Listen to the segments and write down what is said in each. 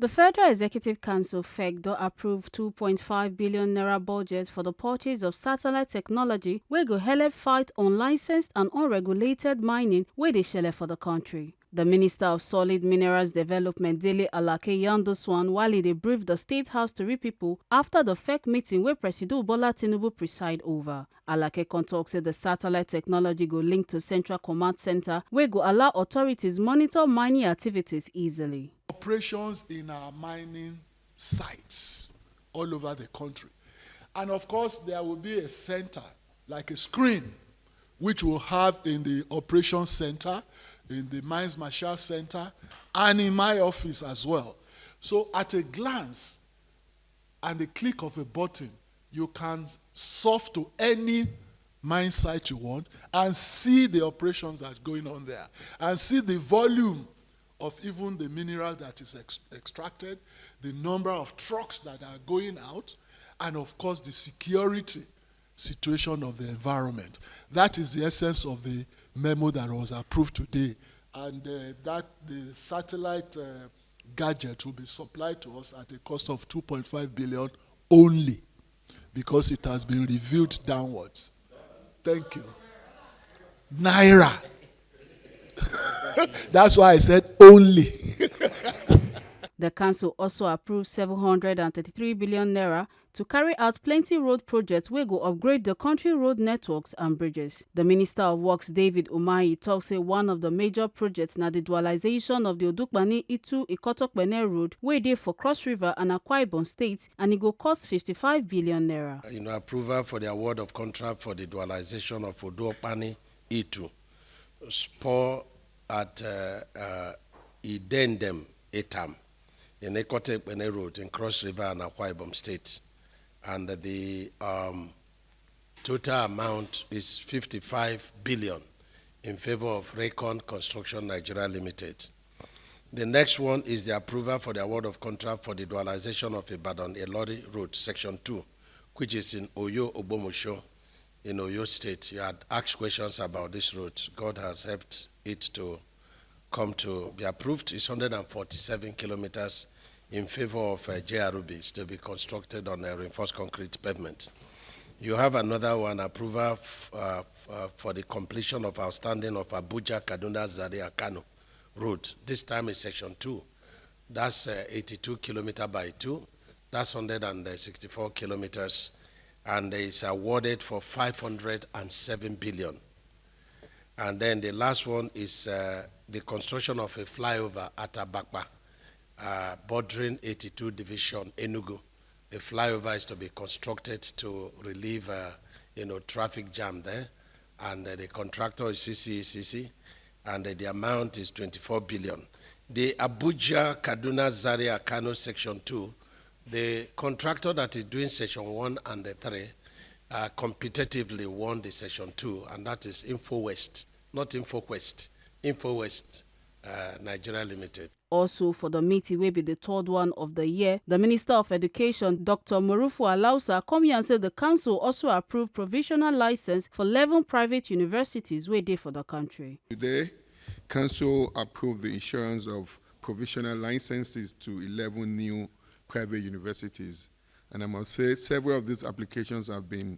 The Federal Executive Council FEC don approve 2.5 billion naira budget for the purchase of satellite technology wey go help fight unlicensed and unregulated mining wey dey shele for the country. The Minister of Solid Minerals Development Dele Alake yarn this one while he dey brief the State House tori pipo after the FEC meeting wey Presido Bola Tinubu preside over. Alake con tok say the satellite technology go link to Central Command Center wey go allow authorities monitor mining activities easily. Operations in our mining sites all over the country. And of course, there will be a center, like a screen, which we'll have in the operations center, in the Mines Marshal Center, and in my office as well. So at a glance and the click of a button, you can surf to any mine site you want and see the operations that's going on there, and see the volume of even the mineral that is extracted, the number of trucks that are going out, and of course the security situation of the environment. That is the essence of the memo that was approved today, and that the satellite gadget will be supplied to us at a cost of 2.5 billion only, because it has been reviewed downwards. Thank you. Naira. That's why I said only. The council also approved 733 billion naira to carry out plenty road projects wey go upgrade the country road networks and bridges. The Minister of Works, David Umahi, talks say one of the major projects na the dualization of the Odukpani-Itu-Ikotokpene road wey dey for Cross River and Akwa Ibom states, and it go cost 55 billion naira. Approval for the award of contract for the dualization of Odukpani-Itu spur at Idendem Etam in Ikotokpene road in Cross River and Akwa Ibom state. And the total amount is 55 billion in favor of Recon Construction Nigeria Limited. The next one is the approval for the award of contract for the dualization of Ibadan Elori Road, Section 2, which is in Oyo Ogbomosho in Oyo State. You had asked questions about this road. God has helped it to come to be approved. It's 147 kilometers in favor of JRBs to be constructed on a reinforced concrete pavement. You have another one, approval for the completion of outstanding of Abuja Kaduna Zaria Kano road. This time is Section 2. That's 82 kilometers by 2. That's 164 kilometers. And it's awarded for 507 billion. And then the last one is the construction of a flyover at Abakpa, bordering 82 Division, Enugu. The flyover is to be constructed to relieve, traffic jam there. And the contractor is CCECC, and the amount is 24 billion. The Abuja Kaduna Zaria Kano Section 2, the contractor that is doing Section 1 and 3 competitively won the Section 2, and that is InfoWest, not InfoQuest, InfoWest Nigeria Limited. Also, for the meeting wey be the third one of the year, the Minister of Education, Dr. Morufu Alausa, come here and say the council also approved provisional license for 11 private universities wey dey for the country. Today, council approved the issuance of provisional licenses to 11 new private universities. And I must say, several of these applications have been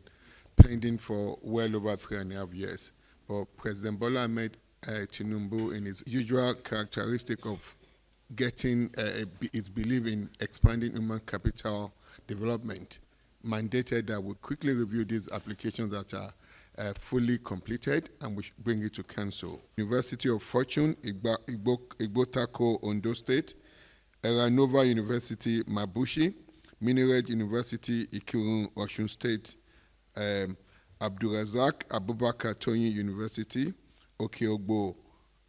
pending for well over 3.5 years. But President Bola Ahmed Tinubu, in his usual characteristic of getting his belief in expanding human capital development, mandated that we quickly review these applications that are fully completed and we should bring it to council. University of Fortune, Igbotako, Ondo State, Eranova University, Mabushi, Minaret University, Ikirun, Osun State, Abdurazak Abubakar Tonyi University, Okeogbo,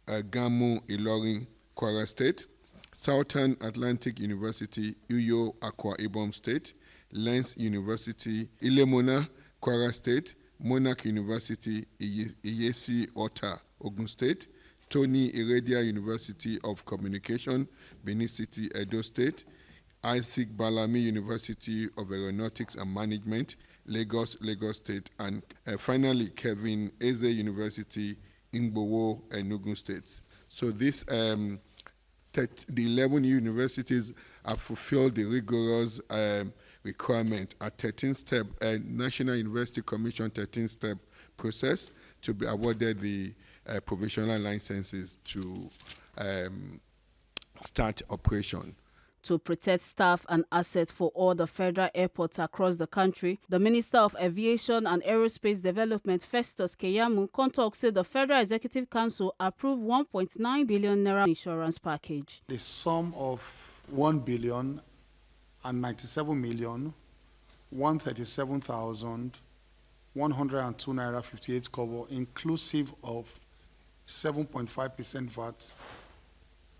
Gamu, Ilorin, Kwara State, Southern Atlantic University, Uyo, Akwa Ibom State, Lens University, Ilemona, Kwara State, Monarch University, Iyesi Ota, Ogun State, Tony Iradia University of Communication, Benin City, Edo State, Isaac Balami University of Aeronautics and Management, Lagos State, and finally Kevin Eze University, Ingbowo, Enugu State. So this the 11 universities have fulfilled the rigorous requirement, a 13-step National University Commission 13-step process to be awarded the provisional licenses to start operation. To protect staff and assets for all the federal airports across the country, the Minister of Aviation and Aerospace Development, Festus Keyamo, said the Federal Executive Council approved 1.9 billion naira insurance package. The sum of 1,097,137,102 naira 58 kobo, inclusive of 7.5% VAT,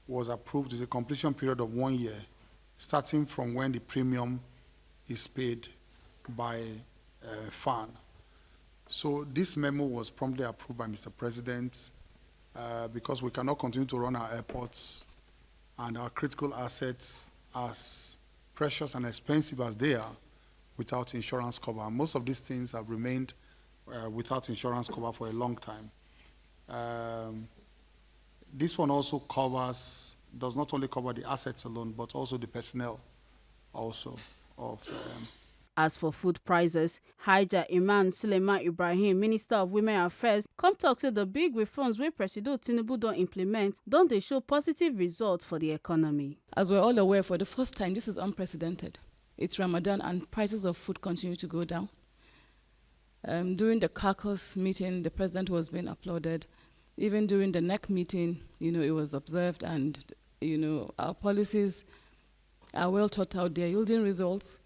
was approved with a completion period of 1 year, starting from when the premium is paid by FAN. So this memo was promptly approved by Mr. President because we cannot continue to run our airports and our critical assets as precious and expensive as they are without insurance cover. Most of these things have remained without insurance cover for a long time. This one also does not only cover the assets alone, but also the personnel also of As for food prices, Hajja Iman Suleiman Ibrahim, Minister of Women Affairs, talk say the big reforms wey President Tinubu don implement don dey show positive results for the economy. As we're all aware, for the first time, this is unprecedented. It's Ramadan and prices of food continue to go down. During the caucus meeting, the president was being applauded. Even during the NEC meeting, it was observed, and our policies are well thought out. They're yielding results,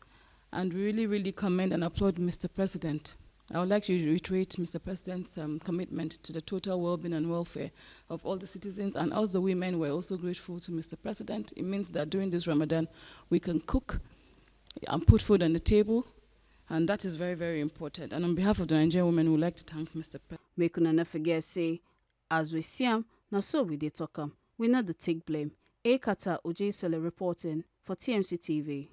and we really, really commend and applaud Mr. President. I would like to reiterate Mr. President's commitment to the total well-being and welfare of all the citizens, and us, the women, were also grateful to Mr. President. It means that during this Ramadan, we can cook and put food on the table, and that is very, very important. And on behalf of the Nigerian women, we would like to thank Mr. President. Make una no forget, say, as we see am, na so we dey talk am. We not the take blame. Ekata Ojesele reporting for TMC TV.